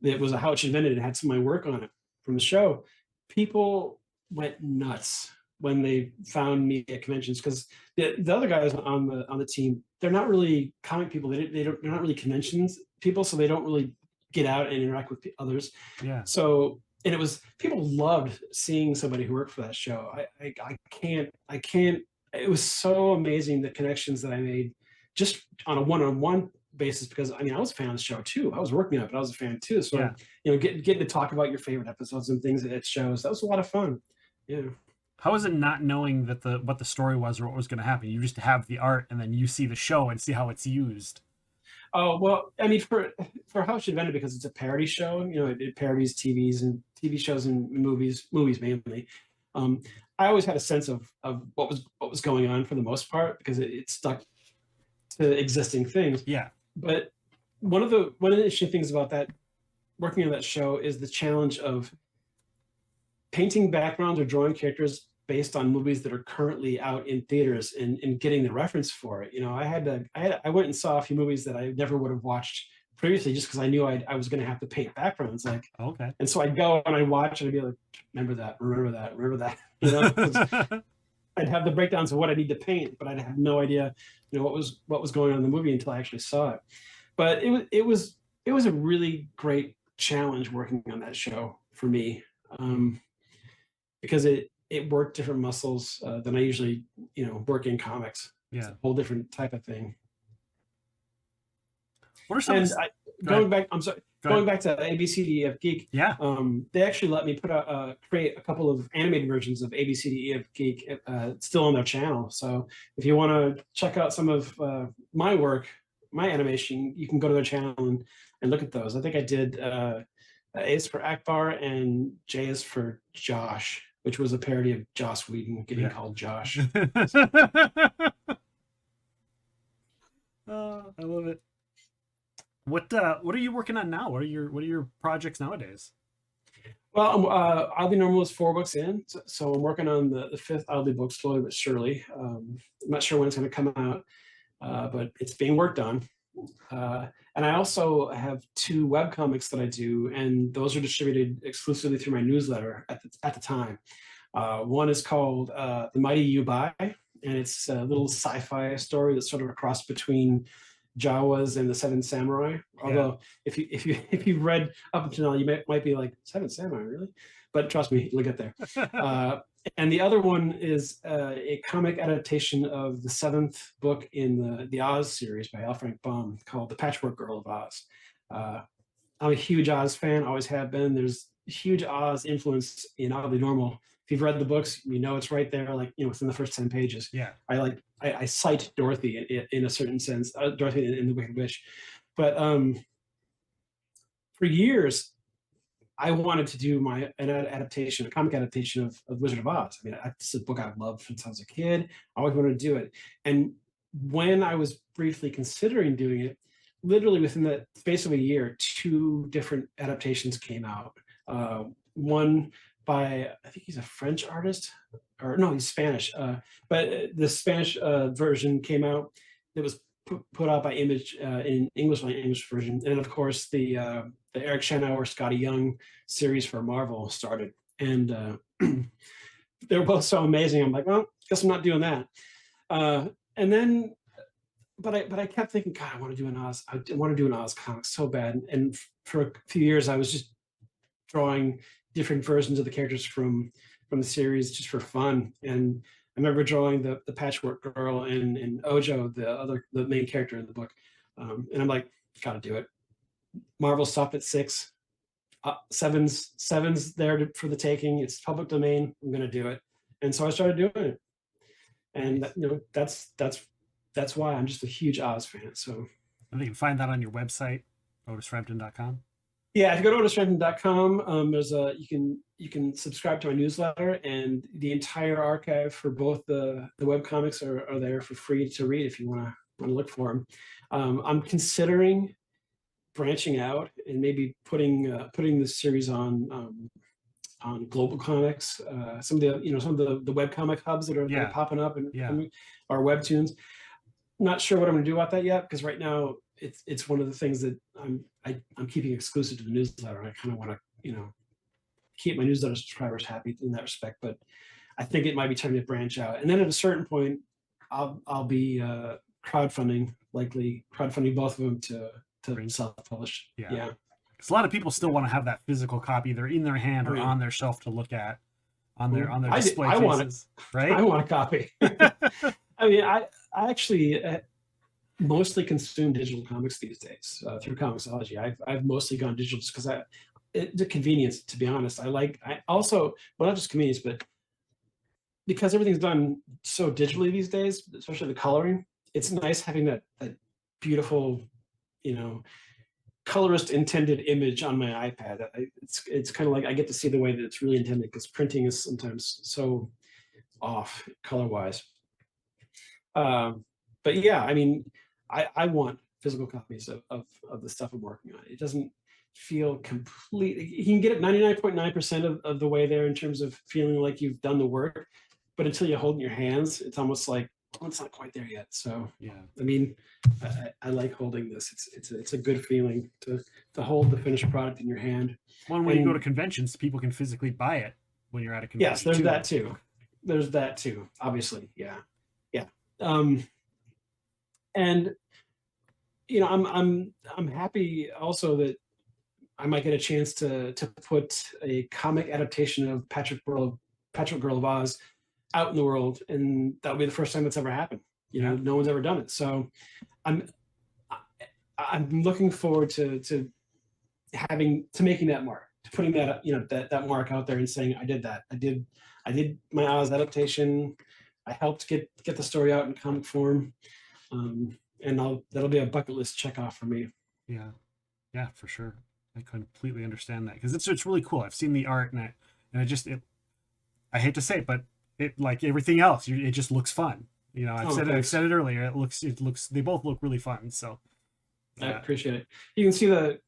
it was a How It Should Have Ended. It had some of my work on it from the show. People went nuts when they found me at conventions because the other guys on the team, they're not really comic people. They're not really conventions people, so they don't really get out and interact with others.
Yeah.
So, and it was, people loved seeing somebody who worked for that show. I can't. It was so amazing the connections that I made just on a one-on-one basis because I mean I was a fan of the show too. I was working on it, but I was a fan too. So
Yeah.
getting to talk about your favorite episodes and things at shows, that was a lot of fun. Yeah.
How is it not knowing that what the story was or what was going to happen? You just have the art and then you see the show and see how it's used.
Oh well, I mean for How It Should Have Ended because it's a parody show. It parodies TV shows and movies mainly. Um, I always had a sense of what was going on for the most part because it stuck to existing things.
Yeah.
But one of the interesting things about that working on that show is the challenge of painting backgrounds or drawing characters based on movies that are currently out in theaters and getting the reference for it. I went and saw a few movies that I never would have watched previously just because I knew I was going to have to paint backgrounds
Okay.
and so I'd go and I'd watch and I'd be like, remember that, remember that, remember that, 'cause I'd have the breakdowns of what I need to paint, but I'd have no idea, what was going on in the movie until I actually saw it. But it was a really great challenge working on that show for me, because it worked different muscles than I usually work in comics. It's
Yeah.
a whole different type of thing.
What are some
And going back, I'm sorry,
Go
going
ahead.
back to ABCDEF Geek.
Yeah.
They actually let me create a couple of animated versions of ABCDEF Geek, still on their channel. So if you want to check out some of my work, my animation, you can go to their channel and look at those. I think I did A is for Akbar and J is for Josh, which was a parody of Joss Whedon getting called Josh.
I love it. What are you working on now? What are your projects nowadays?
Well, Oddly Normal is 4 books in, so I'm working on the fifth Oddly book slowly but surely. I'm not sure when it's going to come out, but it's being worked on. And I also have 2 webcomics that I do, and those are distributed exclusively through my newsletter at the time. One is called The Mighty Yoobai, and it's a little sci-fi story that's sort of a cross between Jawas and the Seven Samurai. Although if you've read up until now, you might be like, Seven Samurai, really? But trust me, you'll get there. And the other one is a comic adaptation of the 7th book in the Oz series by L. Frank Baum called The Patchwork Girl of Oz. I'm a huge Oz fan, always have been. There's huge Oz influence in Oddly Normal. If you've read the books, it's right there, within the first 10 pages.
Yeah.
I cite Dorothy in a certain sense, Dorothy in The Wicked Witch. But for years, I wanted to do an adaptation, a comic adaptation of Wizard of Oz. I mean, it's a book I've loved since I was a kid. I always wanted to do it. And when I was briefly considering doing it, literally within the space of a year, two different adaptations came out. One by, I think he's a French artist, or no, he's Spanish. But the Spanish version came out. It was put out by Image in English language version, and of course the Eric Shanower, Scotty Young series for Marvel started, and they were both so amazing. I'm like, well, guess I'm not doing that. And then, but I kept thinking, God, I want to do an Oz. I want to do an Oz comic so bad. And for a few years, I was just drawing different versions of the characters from the series just for fun. And I remember drawing the Patchwork Girl and Ojo, the main character in the book. And I'm like, gotta do it. Marvel stopped at 6. Seven's there for the taking. It's public domain. I'm gonna do it. And so I started doing it. And that's why I'm just a huge Oz fan. So
and you can find that on your website, otisframpton.com.
Yeah, if you go to otisframpton.com, there's you can subscribe to my newsletter, and the entire archive for both the webcomics are there for free to read if you want to look for them. I'm considering branching out and maybe putting this series on Global Comics, some of the webcomic hubs that are popping up and are webtoons. Not sure what I'm going to do about that yet, because right now it's one of the things that I'm keeping exclusive to the newsletter. I kind of want to keep my newsletter subscribers happy in that respect, but I think it might be time to branch out. And then at a certain point, I'll be crowdfunding both of them to self-publish. Yeah.
Because a lot of people still want to have that physical copy either in their hand or on their shelf to look at on their display cases.
Want it.
Right?
I want a copy. I mean, I actually mostly consume digital comics these days through Comixology. I've mostly gone digital just because the convenience, to be honest. I also, well, not just convenience, but because everything's done so digitally these days, especially the coloring, it's nice having that beautiful, colorist intended image on my iPad. It's kind of like I get to see the way that it's really intended, because printing is sometimes so off color-wise. But yeah, I mean, I want physical copies of the stuff I'm working on. It doesn't feel complete. You can get it 99.9% of the way there in terms of feeling like you've done the work, but until you hold it in your hands, it's almost like, oh, it's not quite there yet. So yeah, I mean, I like holding this. It's a good feeling to hold the finished product in your hand.
When you go to conventions, people can physically buy it when you're at a convention.
Yes, there's that too. Obviously, yeah. And I'm happy also that I might get a chance to put a comic adaptation of Patchwork Girl of Oz out in the world, and that'll be the first time it's ever happened. No one's ever done it. So I'm looking forward to making that mark, to putting that that mark out there and saying I did that. I did my Oz adaptation. I helped get the story out in comic form, and that'll be a bucket list check off for me.
Yeah, for sure. I completely understand that, because it's really cool. I've seen the art and I hate to say it, but it, like everything else, it just looks fun. I've said it earlier. It looks. They both look really fun. So
I appreciate it. You can see the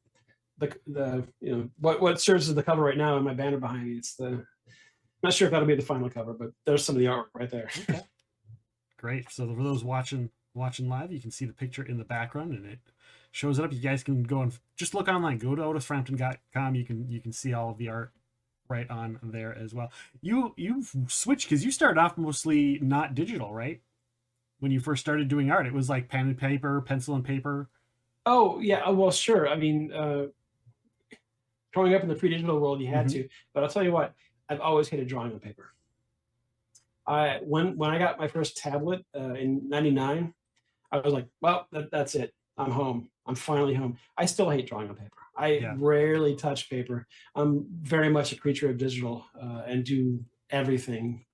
what serves as the cover right now in my banner behind me. It's not sure if that'll be the final cover, but there's some of the artwork right there.
Okay. Great. So for those watching live, you can see the picture in the background, and it shows it up. You guys can go and just look online. Go to otisframpton.com. You can see all of the art right on there as well. You've switched, because you started off mostly not digital, right? When you first started doing art, it was like pen and paper, pencil and paper.
Oh yeah, well sure. I mean, growing up in the pre-digital world, you had to. But I'll tell you what, I've always hated drawing on paper. When I got my first tablet in '99, I was like, well, that's it. I'm home. I'm finally home. I still hate drawing on paper. I rarely touch paper. I'm very much a creature of digital, and do everything.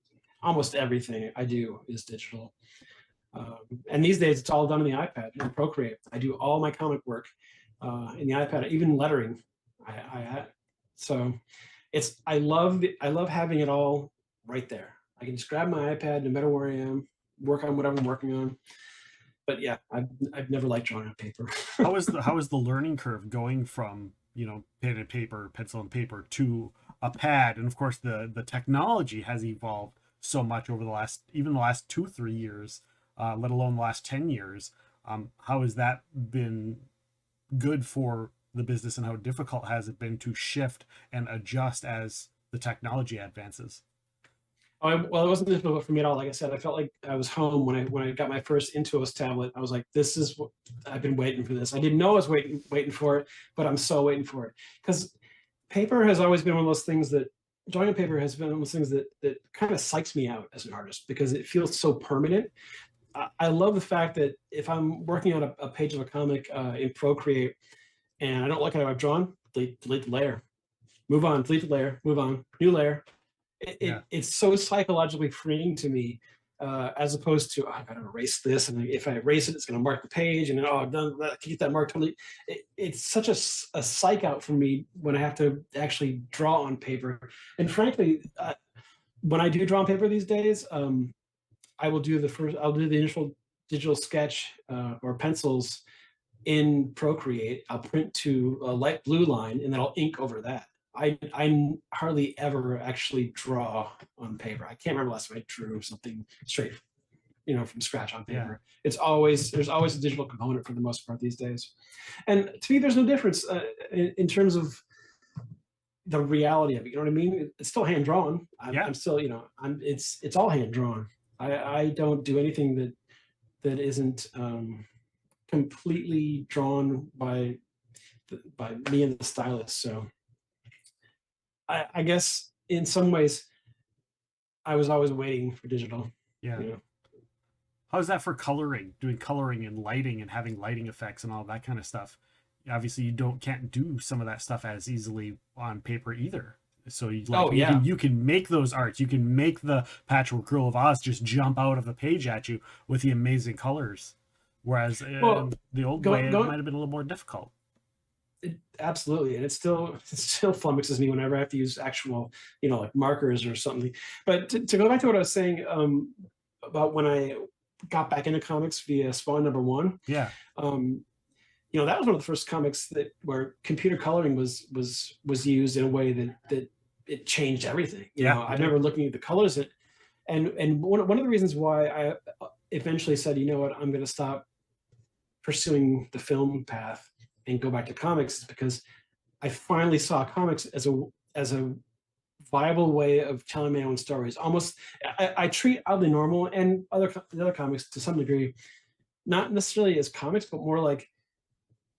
Almost everything I do is digital. And these days, it's all done on the iPad and Procreate. I do all my comic work in the iPad, even lettering. I so I love having it all right there. I can just grab my iPad no matter where I am, work on whatever I'm working on. But yeah, I've never liked drawing on paper.
How is the learning curve going from, you know, pen and paper, pencil and paper to a pad? And of course the technology has evolved so much over the last, even the last 2 3 years, let alone the last 10 years. How has that been good for the business, and how difficult has it been to shift and adjust as the technology advances?
Well, it wasn't difficult for me at all. Like I said, I felt like I was home when I got my first Intuos tablet. I was like, this is what I've been waiting for. This I didn't know I was waiting for it, but I'm so waiting for it, because paper has always been one of those things that drawing on paper has been one of those things that kind of psychs me out as an artist, because it feels so permanent. I love the fact that if I'm working on a page of a comic in Procreate and I don't like how I've drawn, delete the layer, move on, delete the layer, move on, new layer.
Yeah.
It's so psychologically freeing to me, as opposed to, oh, I gotta erase this, and if I erase it, it's gonna mark the page, and oh, done, keep that mark totally. It's such a psych out for me when I have to actually draw on paper. And frankly, when I do draw on paper these days, I'll do the initial digital sketch or pencils in Procreate. I'll print to a light blue line, and then I'll ink over that. I hardly ever actually draw on paper. I can't remember last time I drew something straight, from scratch on
Yeah.
paper. There's always a digital component for the most part these days. And to me, there's no difference in terms of the reality of it. You know what I mean? It's still hand drawn.
Yeah.
I'm still, it's all hand drawn. I don't do anything that isn't completely drawn by me and the stylist. So I guess in some ways I was always waiting for digital.
Yeah.
You know?
How's that for coloring, doing coloring and lighting and having lighting effects and all that kind of stuff? Obviously you can't do some of that stuff as easily on paper either. So
Oh yeah.
you can make those arts, you can make the Patchwork Girl of Oz just jump out of the page at you with the amazing colors, whereas
Well,
the old
go,
way it
go,
might have been a little more difficult.
absolutely, and it still flummoxes me whenever I have to use actual, like markers or something. But to go back to what I was saying about when I got back into comics via Spawn #1.
Yeah.
That was one of the first comics where computer coloring was used in a way that it changed everything. I remember looking at the colors, and one of the reasons why I eventually said, you know what, I'm going to stop pursuing the film path and go back to comics, is because I finally saw comics as a viable way of telling my own stories. Almost, I treat Oddly Normal and the other comics to some degree, not necessarily as comics, but more like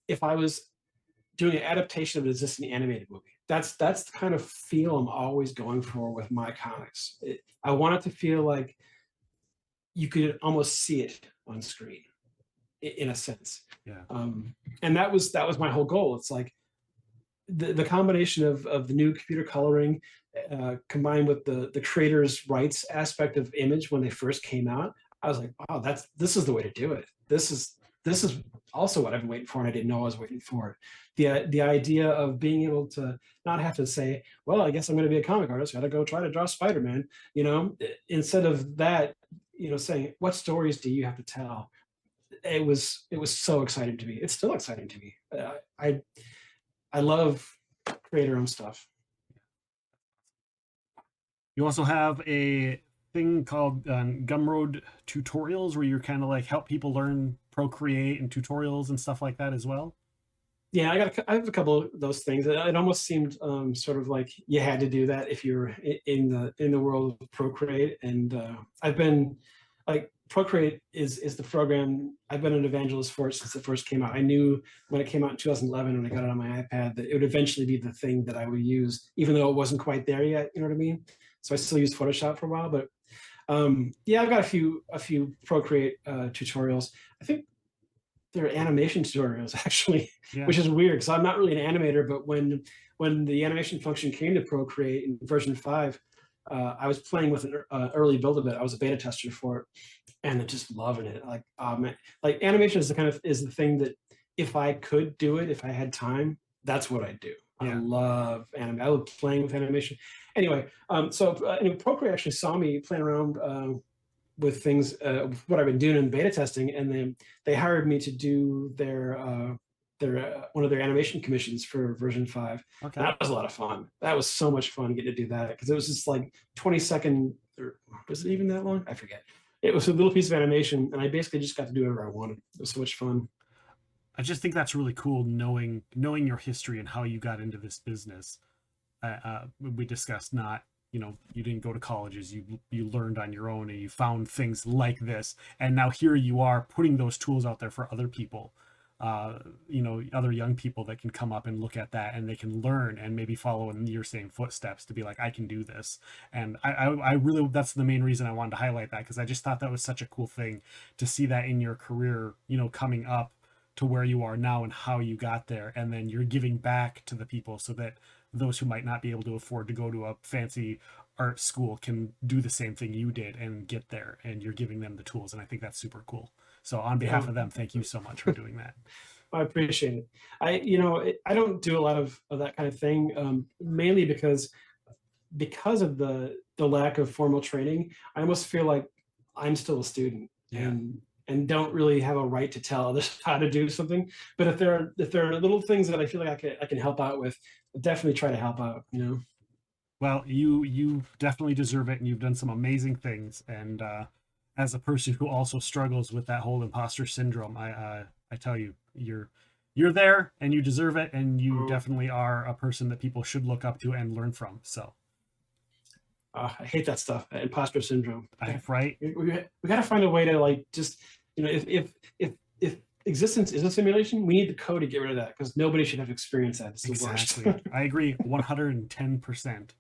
if I was doing an adaptation of an existing animated movie. That's the kind of feel I'm always going for with my comics. I want it to feel like you could almost see it on screen, in a sense.
Yeah.
And that was my whole goal. It's like the combination of the new computer coloring combined with the creator's rights aspect of image when they first came out. I was like, wow, this is the way to do it. This is also what I've been waiting for, and I didn't know I was waiting for it. The idea of being able to not have to say, well, I guess I'm going to be a comic artist, got to go try to draw Spider-Man, instead of that, saying, what stories do you have to tell? It was so exciting to me. It's still exciting to me. I love creator-owned stuff.
You also have a thing called Gumroad tutorials, where you're kind of like help people learn Procreate and tutorials and stuff like that as well.
Yeah, I have a couple of those things. It almost seemed sort of like you had to do that if you're in the world of Procreate. And I've been like, Procreate is the program I've been an evangelist for since it first came out. I knew when it came out in 2011, when I got it on my iPad, that it would eventually be the thing that I would use, even though it wasn't quite there yet. You know what I mean? So I still used Photoshop for a while, but yeah, I've got a few Procreate tutorials. I think they're animation tutorials actually,
Yeah.
which is weird because I'm not really an animator. But when the animation function came to Procreate in version 5, I was playing with an early build of it. I was a beta tester for it, and just loving it. Like, man, like animation is the thing that if I could do it, if I had time, that's what I'd do. I
Yeah.
love anime. I love playing with animation. Anyway, anyway, Procreate actually saw me playing around with things, what I've been doing in beta testing, and then they hired me to do their one of their animation commissions for version 5.
Okay.
And that was a lot of fun. That was so much fun getting to do that because it was just like 20-second, or was it even that long? I forget. It was a little piece of animation, and I basically just got to do whatever I wanted. It was so much fun.
I just think that's really cool, knowing your history and how you got into this business. We discussed, not, you didn't go to colleges, you learned on your own, and you found things like this, and now here you are putting those tools out there for other people, other young people that can come up and look at that, and they can learn and maybe follow in your same footsteps to be like, I can do this. And I really, that's the main reason I wanted to highlight that, because I just thought that was such a cool thing to see that in your career, coming up to where you are now and how you got there, and then you're giving back to the people so that those who might not be able to afford to go to a fancy art school can do the same thing you did and get there, and you're giving them the tools. And I think that's super cool. So on behalf of them, thank you so much for doing that.
I appreciate it. I don't do a lot of that kind of thing, mainly because of the lack of formal training. I almost feel like I'm still a student,
Yeah.
and don't really have a right to tell others how to do something. But if there are little things that I feel like I can help out with, I'll definitely try to help out.
Well, you definitely deserve it, and you've done some amazing things. And as a person who also struggles with that whole imposter syndrome, I tell you, you're there, and you deserve it, and you definitely are a person that people should look up to and learn from. So
I hate that stuff, imposter syndrome.
right?
We got to find a way to, like, just, if existence is a simulation, we need the code to get rid of that, because nobody should have to experience that. It's the
Exactly.
worst.
I agree 110%.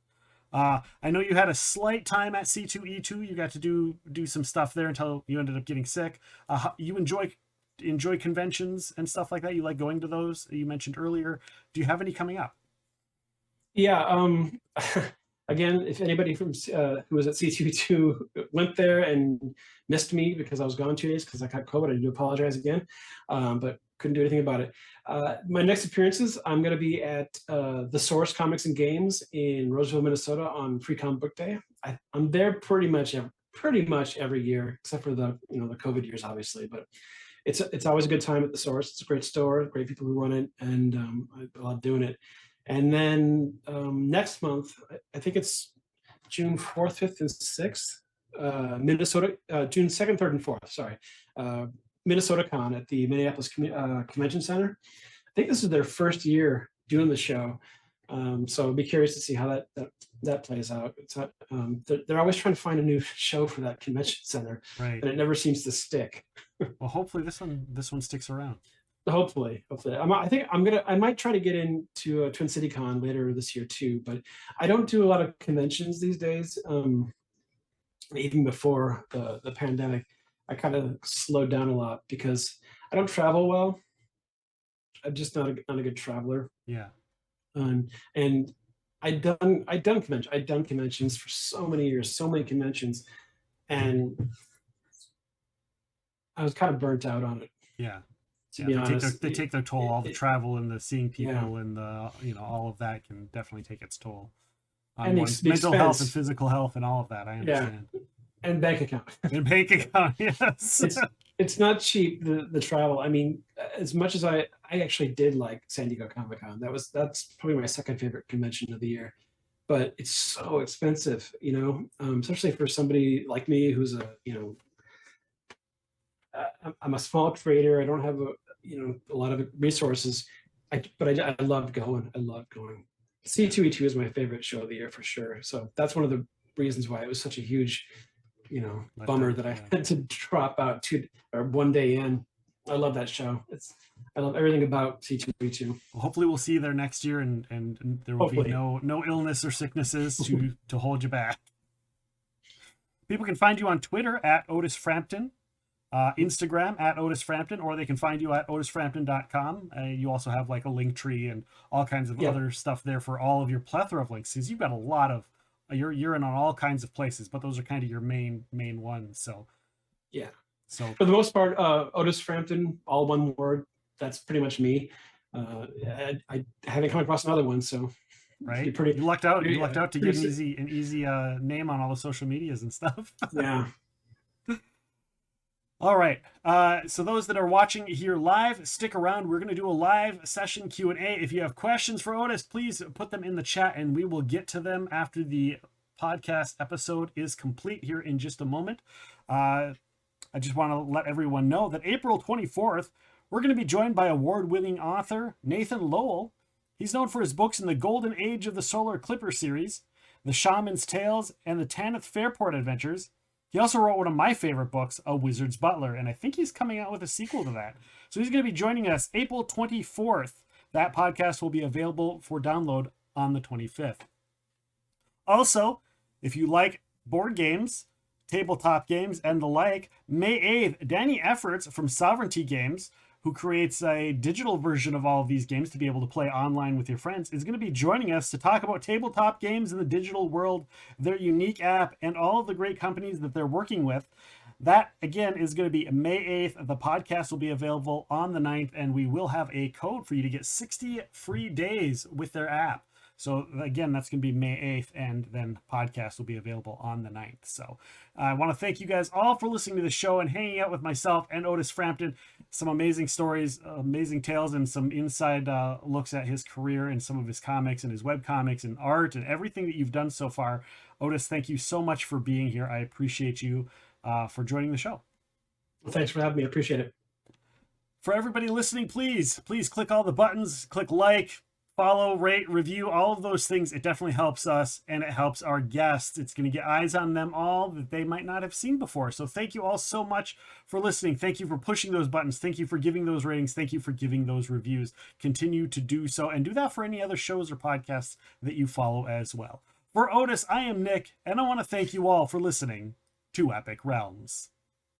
I know you had a slight time at C2E2. You got to do some stuff there until you ended up getting sick. You enjoy conventions and stuff like that? You like going to those you mentioned earlier? Do you have any coming up?
Yeah. Again, if anybody from who was at C2E2 went there and missed me because I was gone 2 days because I got COVID, I do apologize again, but couldn't do anything about it. My next appearances, I'm going to be at the Source Comics and Games in Roseville, Minnesota on Free Comic Book Day. I'm there pretty much every year, except for the the COVID years, obviously. But it's always a good time at the Source. It's a great store, great people who run it, and I love doing it. And then next month, I think it's June 4th, 5th, and 6th, Minnesota, June 2nd, 3rd, and 4th, sorry, Minnesota Con at the Minneapolis Convention Center. I think this is their first year doing the show. So I'll be curious to see how that plays out. It's not, they're always trying to find a new show for that convention center,
Right.
and it never seems to stick.
Well, hopefully this one sticks around.
Hopefully. I might try to get into a Twin City Con later this year too, but I don't do a lot of conventions these days. Even before the pandemic, I kind of slowed down a lot because I don't travel well. I'm just not a good traveler.
Yeah.
And I'd done conventions for so many years, so many conventions, and I was kind of burnt out on it.
Yeah.
To be honest,
they take their toll. All the travel and the seeing people,
Yeah.
and the all of that can definitely take its toll on
And the
one's mental health and
expense.
physical health and all of that. I understand.
And bank account.
And bank account, yes.
It's not cheap, the travel. I mean, as much as I actually did like San Diego Comic Con, that's probably my second favorite convention of the year, but it's so expensive, especially for somebody like me who's I'm a small creator. I don't have a lot of resources, but I love going. I love going. C2E2 is my favorite show of the year for sure. So that's one of the reasons why it was such a huge bummer that I had to drop out 1 day in. I love that show. I love everything about C2E2.
Well, hopefully we'll see you there next year, and there will
Hopefully.
be no illness or sicknesses to hold you back. People can find you on Twitter at Otis Frampton, Instagram at Otis Frampton, or they can find you at otisframpton.com. You also have like a link tree and all kinds of other stuff there for all of your plethora of links, because you've got a lot of you're in on all kinds of places, but those are kind of your main ones. So
yeah.
So
for the most part, Otis Frampton, all one word. That's pretty much me. I haven't come across another one, so
Right?
you're pretty,
You lucked out. You lucked
pretty,
out to
pretty
get an easy name on all the social medias and stuff.
yeah.
All right. So those that are watching here live, stick around. We're going to do a live session Q&A. If you have questions for Otis, please put them in the chat and we will get to them after the podcast episode is complete here in just a moment. I just want to let everyone know that April 24th, we're going to be joined by award-winning author Nathan Lowell. He's known for his books in the Golden Age of the Solar Clipper series, The Shaman's Tales, and the Tanith Fairport Adventures. He also wrote one of my favorite books, A Wizard's Butler, and I think he's coming out with a sequel to that. So he's going to be joining us April 24th. That podcast will be available for download on the 25th. Also, if you like board games, tabletop games, and the like, May 8th, Danny Efforts from Sovereignty Games, who creates a digital version of all of these games to be able to play online with your friends, is going to be joining us to talk about tabletop games in the digital world, their unique app, and all of the great companies that they're working with. That, again, is going to be May 8th. The podcast will be available on the 9th, and we will have a code for you to get 60 free days with their app. So again, that's going to be May 8th, and then podcast will be available on the 9th. So I want to thank you guys all for listening to the show and hanging out with myself and Otis Frampton. Some amazing stories, amazing tales, and some inside looks at his career and some of his comics and his web comics and art and everything that you've done so far. Otis, thank you so much for being here. I appreciate you for joining the show.
Well, thanks for having me. I appreciate it.
For everybody listening, please click all the buttons, click like, follow, rate, review, all of those things. It definitely helps us and it helps our guests. It's going to get eyes on them all that they might not have seen before. So thank you all so much for listening. Thank you for pushing those buttons. Thank you for giving those ratings. Thank you for giving those reviews. Continue to do so and do that for any other shows or podcasts that you follow as well. For Otis, I am Nick, and I want to thank you all for listening to Epic Realms.